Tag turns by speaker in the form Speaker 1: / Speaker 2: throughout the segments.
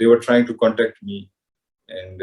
Speaker 1: they were trying to contact me and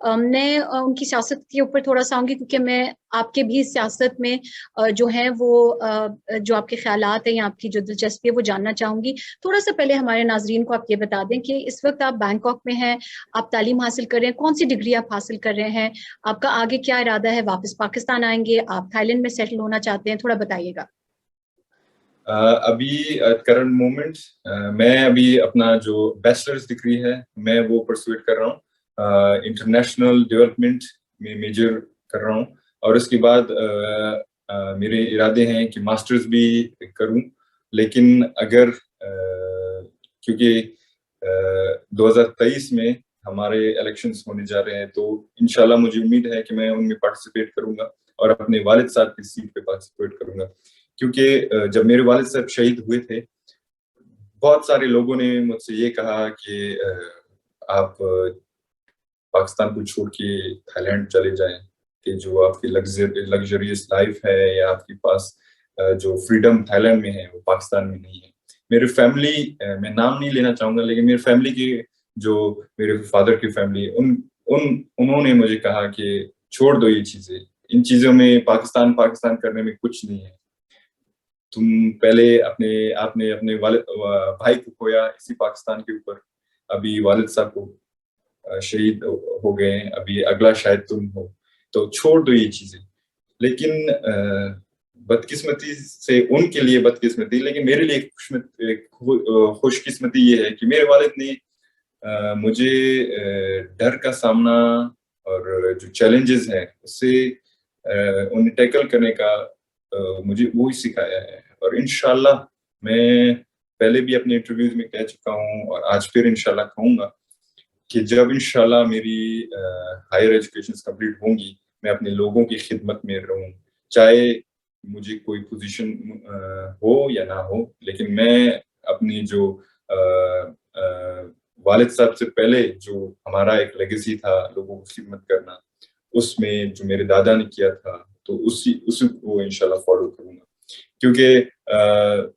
Speaker 2: میں ان کی سیاست کے اوپر تھوڑا سا آؤں گی کیونکہ میں آپ کے بھی سیاست میں جو ہیں وہ جو آپ کے خیالات ہیں یا آپ کی جو دلچسپی ہے وہ جاننا چاہوں گی. تھوڑا سا پہلے ہمارے ناظرین کو آپ یہ بتا دیں کہ اس وقت آپ بینکاک میں ہیں, آپ تعلیم حاصل کر رہے ہیں, کون سی ڈگری آپ حاصل کر رہے ہیں, آپ کا آگے کیا ارادہ ہے, واپس پاکستان آئیں گے, آپ تھائی لینڈ میں سیٹل ہونا چاہتے ہیں, تھوڑا بتائیے گا.
Speaker 1: ابھی کرنٹ مومنٹ میں ابھی اپنا جو بیچلرز ڈگری ہے میں وہ پرسویٹ کر رہا ہوں, انٹرنیشنل ڈیولپمنٹ میں میجر کر رہا ہوں, اور اس کے بعد میرے ارادے ہیں کہ ماسٹرز بھی کروں. لیکن اگر کیونکہ 2023 میں ہمارے الیکشنز ہونے جا رہے ہیں تو انشاءاللہ مجھے امید ہے کہ میں ان میں پارٹیسپیٹ کروں گا اور اپنے والد صاحب کی سیٹ پہ پارٹیسپیٹ کروں گا. کیونکہ جب میرے والد صاحب شہید ہوئے تھے بہت سارے لوگوں نے مجھ سے یہ کہا کہ آپ پاکستان کو چھوڑ کے تھائی لینڈ چلے جائیں, کہ جو آپ کی لگژریس لائف ہے یا آپ کے پاس جو فریڈم تھائی لینڈ میں ہے وہ پاکستان میں نہیں ہے. میری فیملی, میں نام نہیں لینا چاہوں گا, لیکن میری فیملی کی جو میرے فادر کی فیملی انہوں نے مجھے کہا کہ چھوڑ دو یہ چیزیں, ان چیزوں میں پاکستان کرنے میں کچھ نہیں ہے. تم پہلے آپ نے اپنے بھائی کو کھویا اسی پاکستان کے اوپر, ابھی والد صاحب کو شہید ہو گئے ہیں, ابھی اگلا شاید تم ہو, تو چھوڑ دو یہ چیزیں. لیکن بدقسمتی سے ان کے لیے بدقسمتی, لیکن میرے لیے خوش قسمتی یہ ہے کہ میرے والد نے مجھے ڈر کا سامنا اور جو چیلنجز ہیں اس سے انہیں ٹیکل کرنے کا مجھے وہی سکھایا ہے. اور انشاءاللہ میں پہلے بھی اپنے انٹرویوز میں کہہ چکا ہوں اور آج پھر انشاءاللہ کہوں گا کہ جب انشاءاللہ میری ہائر ایجوکیشنز کمپلیٹ ہوں گی میں اپنے لوگوں کی خدمت میں رہوں, چاہے مجھے کوئی پوزیشن ہو یا نہ ہو, لیکن میں اپنی جو والد صاحب سے پہلے جو ہمارا ایک لیگیسی تھا لوگوں کی خدمت کرنا, اس میں جو میرے دادا نے کیا تھا تو اسی کو انشاءاللہ فالو کروں گا. کیونکہ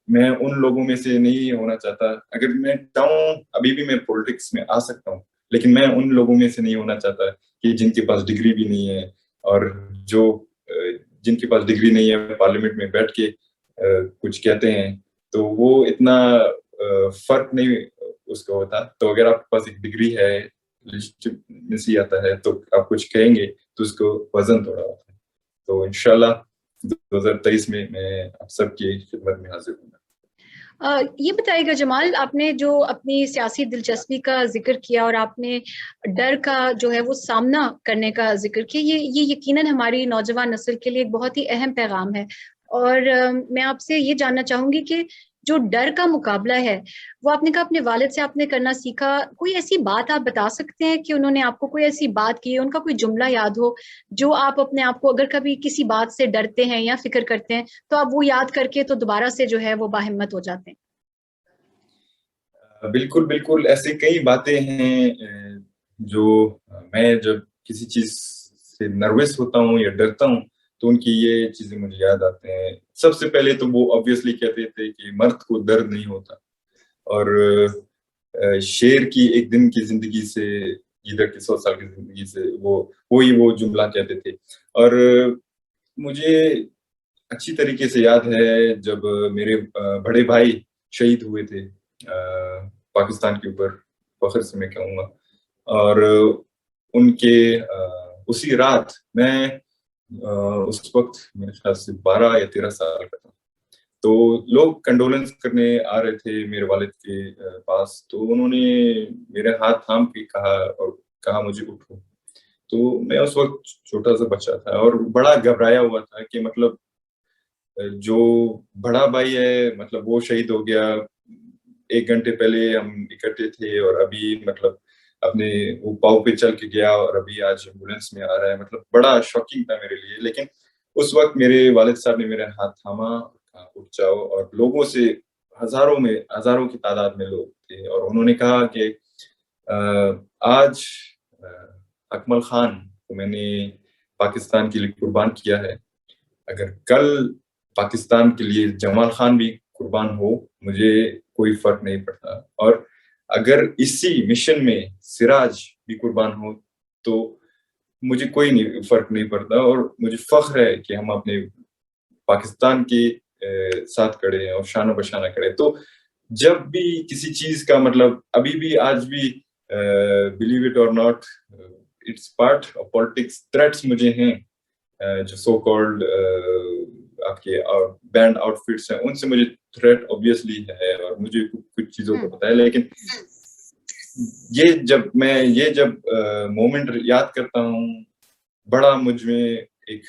Speaker 1: میں ان لوگوں میں سے نہیں ہونا چاہتا, اگر میں چاہوں ابھی بھی میں پولیٹکس میں آ سکتا ہوں, لیکن میں ان لوگوں میں سے نہیں ہونا چاہتا کہ جن کے پاس ڈگری بھی نہیں ہے اور جن کے پاس ڈگری نہیں ہے پارلیمنٹ میں بیٹھ کے کچھ کہتے ہیں, تو وہ اتنا فرق نہیں اس کا ہوتا. تو اگر آپ کے پاس ایک ڈگری ہے, لیجٹمیسی آتا ہے, تو آپ کچھ کہیں گے تو اس کو وزن تھوڑا ہوتا ہے. تو انشاءاللہ 2023 میں آپ سب کی خدمت میں حاضر ہوں گا.
Speaker 2: یہ بتائیے گا جمال, آپ نے جو اپنی سیاسی دلچسپی کا ذکر کیا اور آپ نے ڈر کا جو ہے وہ سامنا کرنے کا ذکر کیا, یہ یقیناً ہماری نوجوان نسل کے لیے ایک بہت ہی اہم پیغام ہے. اور میں آپ سے یہ جاننا چاہوں گی کہ جو ڈر کا مقابلہ ہے وہ آپ نے کہا اپنے والد سے آپ نے کرنا سیکھا, کوئی ایسی بات آپ بتا سکتے ہیں کہ انہوں نے آپ کو کوئی ایسی بات کی, ان کا کوئی جملہ یاد ہو جو آپ اپنے آپ کو اگر کبھی کسی بات سے ڈرتے ہیں یا فکر کرتے ہیں تو آپ وہ یاد کر کے تو دوبارہ سے جو ہے وہ باہمت ہو جاتے ہیں؟
Speaker 1: بالکل ایسی کئی باتیں ہیں جو میں جب کسی چیز سے نروس ہوتا ہوں یا ڈرتا ہوں تو ان کی یہ چیزیں مجھے یاد آتے ہیں. سب سے پہلے تو وہ obviously کہتے تھے کہ مرد کو درد نہیں ہوتا, اور شیر کی ایک دن کی زندگی سے ادھر کی 100 سال کی زندگی سے وہ جملہ کہتے تھے. اور مجھے اچھی طریقے سے یاد ہے جب میرے بڑے بھائی شہید ہوئے تھے پاکستان کے اوپر, فخر سے میں کہوں گا, اور ان کے اسی رات میں اس وقت میرے خیال سے 12 یا 13 سال کا تھا, تو لوگ کنڈولنس کرنے آ رہے تھے میرے والد کے پاس, تو انہوں نے میرے ہاتھ تھام کے کہا مجھے اٹھو. تو میں اس وقت چھوٹا سا بچہ تھا اور بڑا گھبرایا ہوا تھا کہ مطلب جو بڑا بھائی ہے مطلب وہ شہید ہو گیا, 1 گھنٹے پہلے ہم اکٹھے تھے اور ابھی مطلب اپنے وہ پاؤں پہ چل کے گیا اور ابھی آج ایمبولینس میں آ رہا ہے. مطلب بڑا شاکنگ تھا میرے لیے. لیکن اس وقت میرے والد صاحب نے میرے ہاتھ تھاما, اٹھ جاؤ, اور لوگوں سے ہزاروں کی تعداد میں لوگ تھے, اور انہوں نے کہا کہ آج اکمل خان کو میں نے پاکستان کے لیے قربان کیا ہے, اگر کل پاکستان کے لیے جمال خان بھی قربان ہو مجھے کوئی فرق نہیں پڑتا, اور اگر اسی مشن میں سراج بھی قربان ہو تو مجھے کوئی نہیں فرق نہیں پڑتا, اور مجھے فخر ہے کہ ہم اپنے پاکستان کے ساتھ کھڑے ہیں اور شان و بشانہ کھڑے. تو جب بھی کسی چیز کا مطلب ابھی بھی آج بھی بلیو اٹ اور not it's part of politics, threats مجھے ہیں جو سو کالڈ آپ کے بینڈ آؤٹ فٹس ہیں, ان سے مجھے تھریٹ اوبیسلی ہے اور مجھے کچھ چیزوں کا پتا ہے. لیکن یہ جب مومنٹ یاد کرتا ہوں, بڑا مجھ میں ایک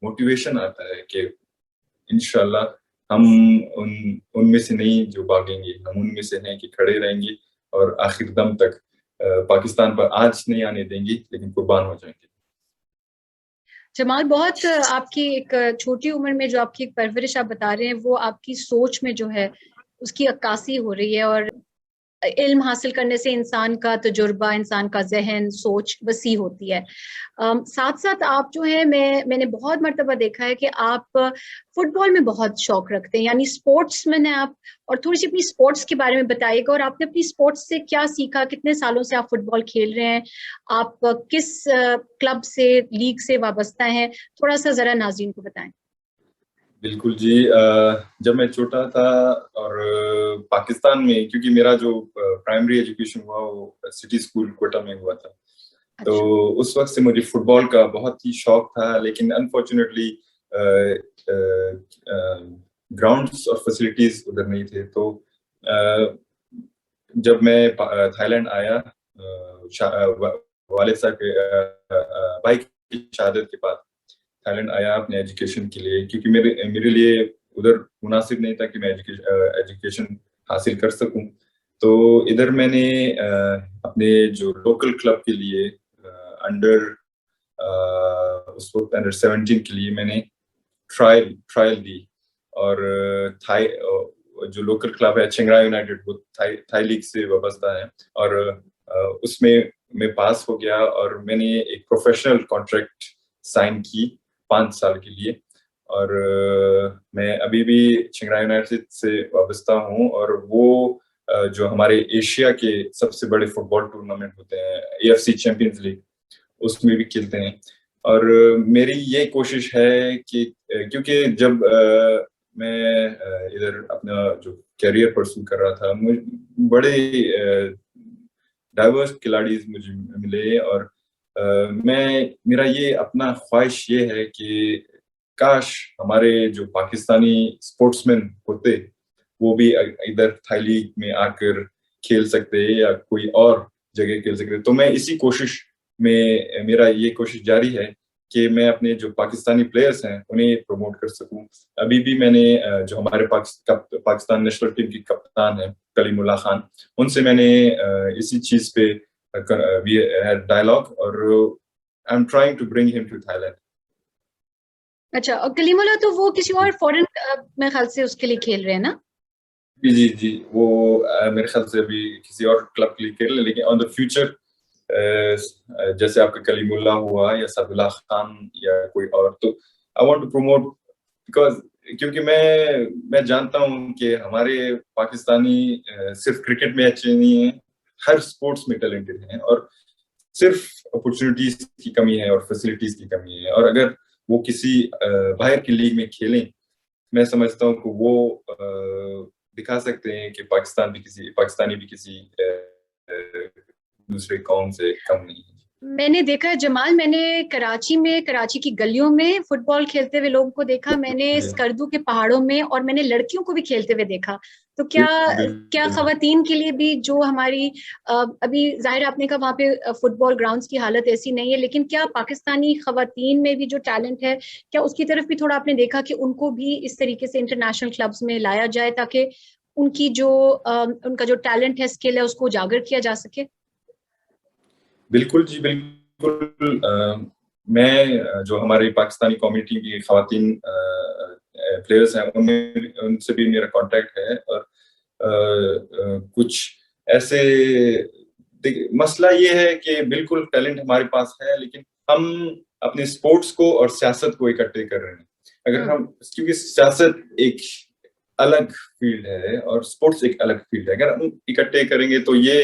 Speaker 1: موٹیویشن آتا ہے کہ انشاءاللہ ہم ان میں سے نہیں جو بھاگیں گے, ہم ان میں سے ہیں کہ کھڑے رہیں گے اور آخر دم تک پاکستان پر آج نہیں آنے دیں گے, لیکن قربان ہو جائیں گے.
Speaker 2: جمال, بہت آپ کی ایک چھوٹی عمر میں جو آپ کی ایک پرورش آپ بتا رہے ہیں, وہ آپ کی سوچ میں جو ہے اس کی عکاسی ہو رہی ہے. اور علم حاصل کرنے سے انسان کا تجربہ, انسان کا ذہن, سوچ وسیع ہوتی ہے. ساتھ ساتھ آپ جو ہے, میں نے بہت مرتبہ دیکھا ہے کہ آپ فٹ بال میں بہت شوق رکھتے ہیں, یعنی اسپورٹس مین ہیں آپ. اور تھوڑی سی اپنی اسپورٹس کے بارے میں بتائیے گا, اور آپ نے اپنی اسپورٹس سے کیا سیکھا, کتنے سالوں سے آپ فٹ بال کھیل رہے ہیں, آپ کس کلب سے, لیگ سے وابستہ ہیں, تھوڑا سا ذرا ناظرین کو بتائیں.
Speaker 1: بالکل جی, جب میں چھوٹا تھا اور پاکستان میں, کیونکہ میرا جو پرائمری ایجوکیشن ہوا وہ سٹی اسکول کوئٹہ میں ہوا تھا, تو اس وقت سے مجھے فٹ بال کا بہت ہی شوق تھا. لیکن انفارچونیٹلی گراؤنڈس اور فیسلٹیز ادھر نہیں تھے. تو جب میں تھائی لینڈ آیا والد صاحب کے بھائی کی شہادت کے بعد تھائی لینڈ آیا اپنے ایجوکیشن کے لیے, کیونکہ میرے لیے ادھر مناسب نہیں تھا کہ میں ایجوکیشن حاصل کر سکوں. تو ادھر میں نے اپنے جو لوکل کلب کے لیے اس وقت انڈر 17 کے لیے میں نے ٹرائل دی, اور جو لوکل کلب ہے چنگرا یونائٹیڈ, وہ تھائی لیگ سے وابستہ ہے, اور اس میں پاس ہو گیا, اور میں نے ایک پروفیشنل کانٹریکٹ سائن کی 5 سال کے لیے. اور میں ابھی بھی چنگرا یونائٹیڈ سے وابستہ ہوں, اور وہ جو ہمارے ایشیا کے سب سے بڑے فٹ بال ٹورنامنٹ ہوتے ہیں AFC چیمپئنز لیگ, اس میں بھی کھیلتے ہیں. اور میری یہ کوشش ہے کہ کیونکہ جب میں ادھر اپنا جو کیریئر پرسو کر رہا تھا, بڑے ڈائیورس کھلاڑیز مجھے ملے, اور میرا یہ اپنا خواہش یہ ہے کہ کاش ہمارے جو پاکستانی اسپورٹس مین ہوتے وہ بھی ادھر تھائی لیگ میں آ کر کھیل سکتے یا کوئی اور جگہ کھیل سکتے. تو میں اسی کوشش میں, میرا یہ کوشش جاری ہے کہ میں اپنے جو پاکستانی پلیئرس ہیں انہیں پروموٹ کر سکوں. ابھی بھی میں نے جو ہمارے پاکستان نیشنل ٹیم کی کپتان ہیں کلیم اللہ خان, ان سے میں نے اسی چیز پہ ڈائلاگ, اور I am trying to bring them ٹو تھائی لینڈ.
Speaker 2: اچھا, اور کلیم اللہ تو وہ کسی اور فورن میں خیال سے اس کے لیے کھیل رہے ہیں نا؟
Speaker 1: جی, وہ میرے خیال سے ابھی کسی اور کلب کے لیے کھیل رہے ہیں, لیکن آن دا فیوچر جیسے آپ کا کلیم اللہ ہوا یا سعد اللہ خان یا کوئی اور, تو I want to promote, because کیونکہ میں جانتا ہوں کہ ہمارے پاکستانی صرف کرکٹ میں اچھے نہیں ہیں, ہر اسپورٹس میں ٹیلنٹڈ ہیں, اور صرف اپرچونیٹیز کی کمی ہے اور فیسلٹیز کی کمی ہے. اور اگر وہ کسی باہر کی لیگ میں کھیلیں, میں سمجھتا ہوں کہ وہ دکھا سکتے ہیں کہ پاکستانی بھی کسی دوسرے قوم سے کم نہیں ہے.
Speaker 2: میں نے دیکھا ہے جمال, میں نے کراچی کی گلیوں میں فٹ بال کھیلتے ہوئے لوگوں کو دیکھا, میں نے اسکردو کے پہاڑوں میں, اور میں نے لڑکیوں کو بھی کھیلتے ہوئے دیکھا. تو کیا خواتین کے لیے بھی جو ہماری ابھی ظاہر آپ نے کہا وہاں پہ فٹ بال گراؤنڈز کی حالت ایسی نہیں ہے, لیکن کیا پاکستانی خواتین میں بھی جو ٹیلنٹ ہے, کیا اس کی طرف بھی تھوڑا آپ نے دیکھا کہ ان کو بھی اس طریقے سے انٹرنیشنل کلبز میں لایا جائے تاکہ ان کا جو ٹیلنٹ ہے, اسکل ہے, اس کو اجاگر کیا جا سکے؟
Speaker 1: بالکل جی, بالکل. میں جو ہماری پاکستانی کمیونٹی کی خواتین پلیئرس ہیں ان سے بھی میرا کانٹیکٹ ہے, اور کچھ ایسے مسئلہ یہ ہے کہ بالکل ٹیلنٹ ہمارے پاس ہے, لیکن ہم اپنے اسپورٹس کو اور سیاست کو اکٹھے کر رہے ہیں. اگر ہم, کیونکہ سیاست ایک الگ فیلڈ ہے اور اسپورٹس ایک الگ فیلڈ ہے, اگر ہم اکٹھے کریں گے تو یہ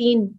Speaker 2: 3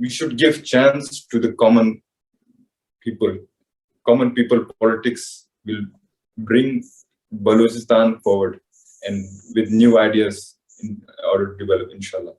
Speaker 1: we should give chance to the common people. Common people politics will bring Balochistan forward and with new ideas in order to develop, inshallah.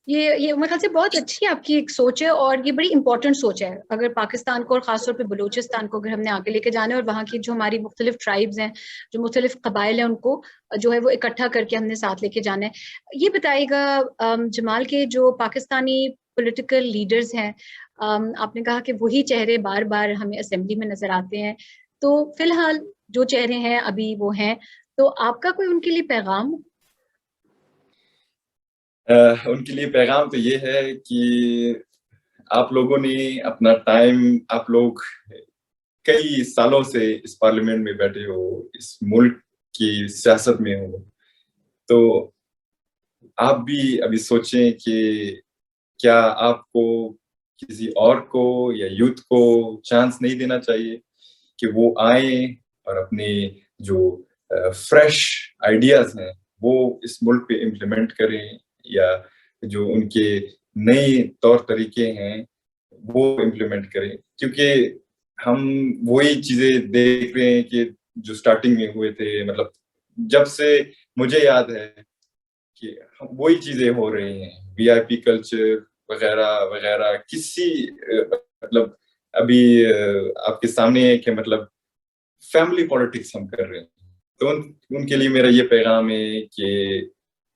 Speaker 2: یہ میرے خیال سے بہت اچھی آپ کی ایک سوچ ہے اور یہ بڑی امپورٹنٹ سوچ ہے. اگر پاکستان کو اور خاص طور پہ بلوچستان کو اگر ہم نے آگے لے کے جانا ہے اور وہاں کی جو ہماری مختلف ٹرائبز ہیں, جو مختلف قبائل ہیں, ان کو جو ہے وہ اکٹھا کر کے ہم نے ساتھ لے کے جانا ہے. یہ بتائیے گا جمال کے جو پاکستانی پولیٹیکل لیڈرز ہیں, آپ نے کہا کہ وہی چہرے بار بار ہمیں اسمبلی میں نظر آتے ہیں, تو فی الحال جو چہرے ہیں ابھی وہ ہیں, تو آپ کا کوئی ان کے لیے پیغام؟
Speaker 1: ان کے لیے پیغام تو یہ ہے کہ آپ لوگوں نے اپنا ٹائم, آپ لوگ کئی سالوں سے اس پارلیمنٹ میں بیٹھے ہو, اس ملک کی سیاست میں ہو, تو آپ بھی ابھی سوچیں کہ کیا آپ کو کسی اور کو یا یوتھ کو چانس نہیں دینا چاہیے کہ وہ آئیں اور اپنے جو فریش آئیڈیاز ہیں وہ اس ملک پہ امپلیمنٹ کریں, یا جو ان کے نئے طور طریقے ہیں وہ امپلیمنٹ کریں. کیونکہ ہم وہی چیزیں دیکھ رہے ہیں کہ جو سٹارٹنگ میں ہوئے تھے, مطلب جب سے مجھے یاد ہے کہ وہی چیزیں ہو رہی ہیں, وی آئی پی کلچر وغیرہ وغیرہ. کسی مطلب ابھی آپ کے سامنے ہے کہ مطلب فیملی پالیٹکس ہم کر رہے ہیں. تو ان کے لیے میرا یہ پیغام ہے کہ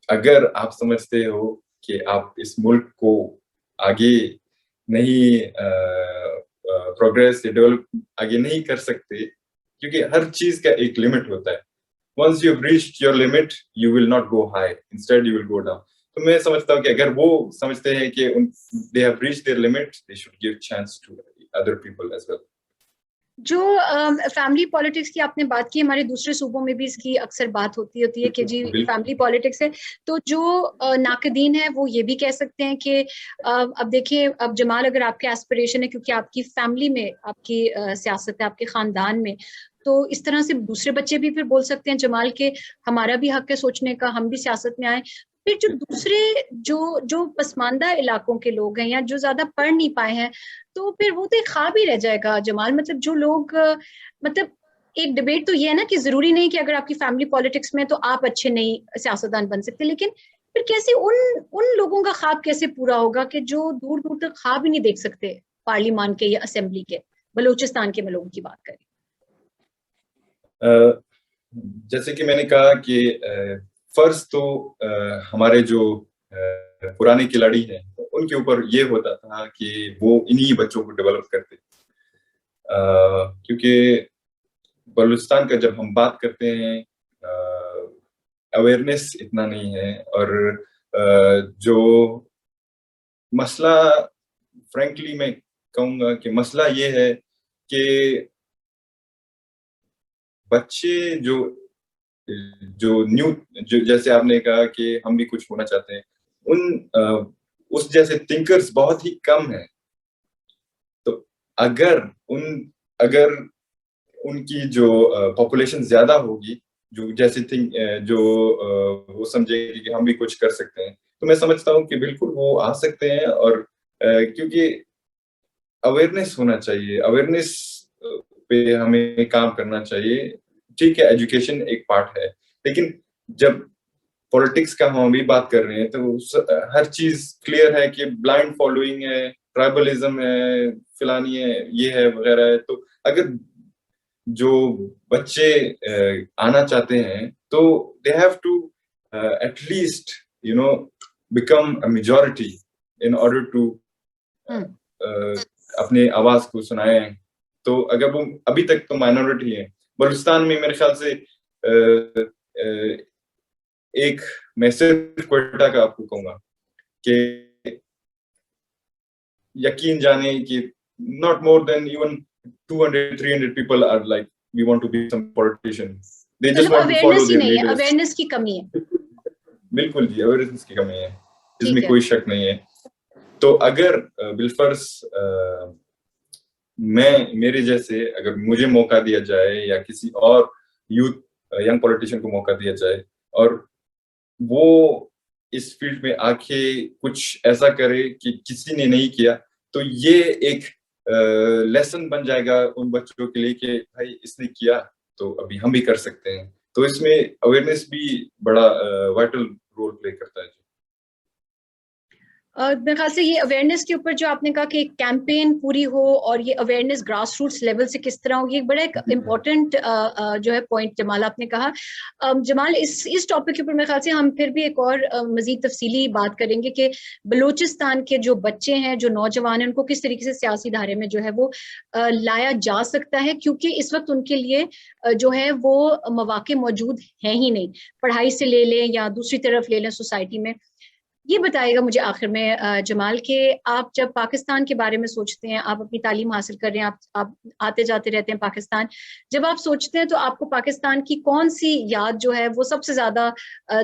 Speaker 1: اگر آپ سمجھتے ہو کہ آپ اس ملک کو آگے نہیں پروگریس یا ڈیولپ آگے نہیں کر سکتے, کیونکہ ہر چیز کا ایک لمٹ ہوتا ہے. once you've reached your limit you will not go high, instead you will go down. تو میں سمجھتا ہوں کہ اگر وہ سمجھتے ہیں کہ they have reached their limit, they should give chance to other people as well.
Speaker 2: جو فیملی پالیٹکس کی آپ نے بات کی, ہمارے دوسرے صوبوں میں بھی اس کی اکثر بات ہوتی ہے کہ جی فیملی پالیٹکس ہے, تو جو ناقدین ہیں وہ یہ بھی کہہ سکتے ہیں کہ اب دیکھیں, اب جمال اگر آپ کے ایسپریشن ہے کیونکہ آپ کی فیملی میں آپ کی سیاست ہے, آپ کے خاندان میں, تو اس طرح سے دوسرے بچے بھی پھر بول سکتے ہیں جمال کے ہمارا بھی حق ہے سوچنے کا, ہم بھی سیاست میں آئیں. پھر جو دوسرے جو پسماندہ علاقوں کے لوگ ہیں یا جو زیادہ پڑھ نہیں پائے ہیں, تو پھر وہ تو ایک خواب ہی رہ جائے گا جمال. مطلب جو لوگ, مطلب ایک ڈبیٹ تو یہ ہے نا کہ ضروری نہیں کہ اگر آپ کی فیملی پالیٹکس میں تو آپ اچھے نہیں سیاستدان بن سکتے, لیکن پھر کیسے ان لوگوں کا خواب کیسے پورا ہوگا کہ جو دور دور تک خواب ہی نہیں دیکھ سکتے پارلیمان کے یا اسمبلی کے, بلوچستان کے میں لوگوں کی بات کریں.
Speaker 1: جیسے کہ میں نے کہا کہ فرض تو ہمارے جو پرانے کھلاڑی ہیں ان کے اوپر یہ ہوتا تھا کہ وہ انہی بچوں کو ڈیولپ کرتے, کیونکہ بلوچستان کا جب ہم بات کرتے ہیں اویئرنیس اتنا نہیں ہے, اور جو مسئلہ فرینکلی میں کہوں گا کہ مسئلہ یہ ہے کہ بچے جو نیو جیسے آپ نے کہا کہ ہم بھی کچھ ہونا چاہتے ہیں, اس جیسے تھنکرز بہت ہی کم ہیں. تو اگر ان کی جو پاپولیشن زیادہ ہوگی, جو جیسے جو وہ سمجھے گی کہ ہم بھی کچھ کر سکتے ہیں, تو میں سمجھتا ہوں کہ بالکل وہ آ سکتے ہیں. اور کیونکہ اویئرنیس ہونا چاہیے, اویئرنیس پہ ہمیں کام کرنا چاہیے. ٹھیک ہے, ایجوکیشن ایک پارٹ ہے, لیکن جب پولیٹکس کا ہم بھی بات کر رہے ہیں تو ہر چیز کلیئر ہے کہ بلائنڈ فالوئنگ ہے, ٹرائبلزم ہے, فلانی ہے, یہ ہے وغیرہ ہے. تو اگر جو بچے آنا چاہتے ہیں تو they have to at least become a majority in order to اپنے آواز کو سنائیں. تو اگر وہ ابھی تک تو مائنورٹی ہے بلوچستان میں, میرے خیال سے ایک میں صرف کوئٹہ کا آپ کو کہوں گا کہ یقین جانے کہ not more than even 200-300 people are like we want to be some politician. They just want to follow their leaders.
Speaker 2: Awareness کی کمی ہے.
Speaker 1: بالکل جی, اویئرنیس کی کمی ہے, اس میں کوئی شک نہیں ہے. تو اگر بالفرض میرے جیسے اگر مجھے موقع دیا جائے یا کسی اور یوتھ ینگ پولیٹیشین کو موقع دیا جائے اور وہ اس فیلڈ میں آ کے کچھ ایسا کرے کہ کسی نے نہیں کیا, تو یہ ایک لیسن بن جائے گا ان بچوں کے لیے کہ بھائی اس نے کیا تو ابھی ہم بھی کر سکتے ہیں. تو اس میں اویئرنیس بھی بڑا وائٹل رول پلے کرتا ہے.
Speaker 2: میرے خیال سے یہ اویئرنیس کے اوپر جو آپ نے کہا کہ ایک کیمپین پوری ہو اور یہ اویئرنیس گراس روٹس لیول سے کس طرح ہو, یہ بڑا ایک امپورٹنٹ جو ہے پوائنٹ جمال آپ نے کہا. جمال, اس ٹاپک کے اوپر میرے خیال سے ہم پھر بھی ایک اور مزید تفصیلی بات کریں گے کہ بلوچستان کے جو بچے ہیں, جو نوجوان ہیں, ان کو کس طریقے سے سیاسی دھارے میں جو ہے وہ لایا جا سکتا ہے, کیونکہ اس وقت ان کے لیے جو ہے وہ مواقع موجود ہیں ہی نہیں, پڑھائی سے لے لیں یا دوسری طرف لے لیں سوسائٹی میں. یہ بتائے گا مجھے آخر میں جمال کہ آپ جب پاکستان کے بارے میں سوچتے ہیں, آپ اپنی تعلیم حاصل کر رہے ہیں, آپ آتے جاتے رہتے ہیں پاکستان, جب آپ سوچتے ہیں تو آپ کو پاکستان کی کون سی یاد جو ہے وہ سب سے زیادہ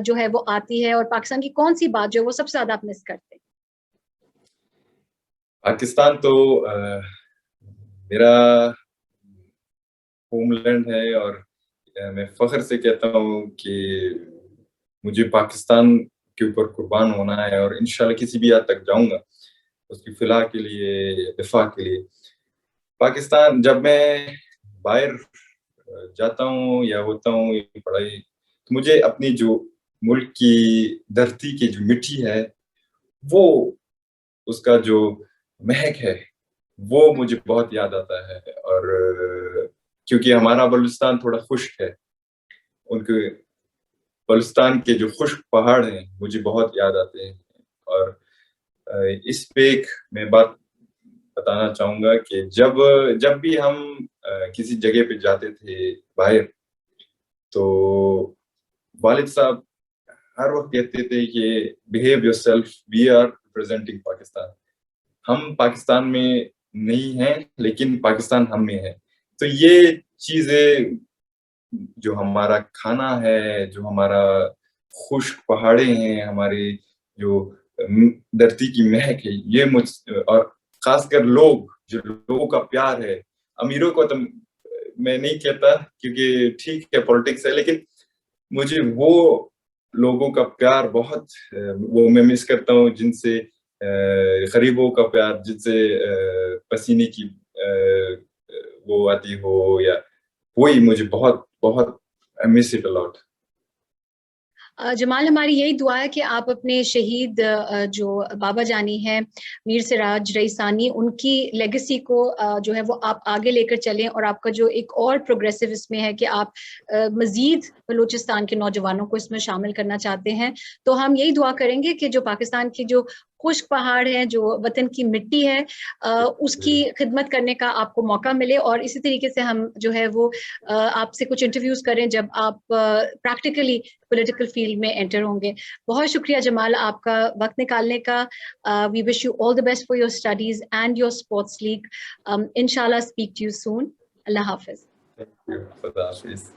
Speaker 2: جو ہے وہ آتی ہے, اور پاکستان کی کون سی بات جو ہے وہ سب سے زیادہ آپ مس کرتے ہیں؟
Speaker 1: پاکستان تو میرا ہوم لینڈ ہے, اور میں فخر سے کہتا ہوں کہ مجھے پاکستان کے اوپر قربان ہونا ہے, اور انشاءاللہ کسی بھی حد تک جاؤں گا اس کی فلاح کے لیے, دفاع کے لیے. پاکستان جب میں باہر جاتا ہوں یا ہوتا ہوں پڑھائی, تو مجھے اپنی جو ملک کی دھرتی کی جو مٹی ہے, وہ اس کا جو مہک ہے, وہ مجھے بہت یاد آتا ہے. اور کیونکہ ہمارا بلوچستان تھوڑا خشک ہے, ان کے بلوچستان کے جو خشک پہاڑ ہیں مجھے بہت یاد آتے ہیں. اور اس پہ ایک میں بات بتانا چاہوں گا کہ جب بھی ہم کسی جگہ پہ جاتے تھے باہر, تو والد صاحب ہر وقت کہتے تھے کہ behave yourself, we are representing Pakistan. ہم پاکستان میں نہیں ہیں لیکن پاکستان ہم میں ہے. تو یہ چیزیں, جو ہمارا کھانا ہے, جو ہمارا خشک پہاڑے ہیں, ہماری جو دھرتی کی مہک ہے, یہ اور خاص کر جو لوگوں کا پیار ہے, امیروں کو تو میں نہیں کہتا کیونکہ ٹھیک ہے پولیٹکس ہے, لیکن مجھے وہ لوگوں کا پیار بہت وہ میں مس کرتا ہوں, جن سے غریبوں کا پیار, جن سے پسینے کی وہ آتی ہو, یا وہی مجھے بہت بہت I miss it a lot.
Speaker 2: جمال, ہماری یہی دعا ہے کہ آپ اپنے شہید جو بابا جانی ہیں میر سراج رئیسانی, ان کی لیگیسی کو جو ہے وہ آپ آگے لے کر چلیں, اور آپ کا جو ایک اور پروگریسو اس میں ہے کہ آپ مزید بلوچستان کے نوجوانوں کو اس میں شامل کرنا چاہتے ہیں. تو ہم یہی دعا کریں گے کہ جو پاکستان کی جو خشک پہاڑ ہیں, جو وطن کی مٹی ہے, اس کی خدمت کرنے کا آپ کو موقع ملے, اور اسی طریقے سے ہم جو ہے وہ آپ سے کچھ انٹرویوز کریں جب آپ پریکٹیکلی پولیٹیکل فیلڈ میں انٹر ہوں گے. بہت شکریہ جمال آپ کا وقت نکالنے کا. We wish you all the best for your studies and your sports league. انشاءاللہ اسپیک ٹو یو سون. اللہ حافظ.
Speaker 1: خدا حافظ.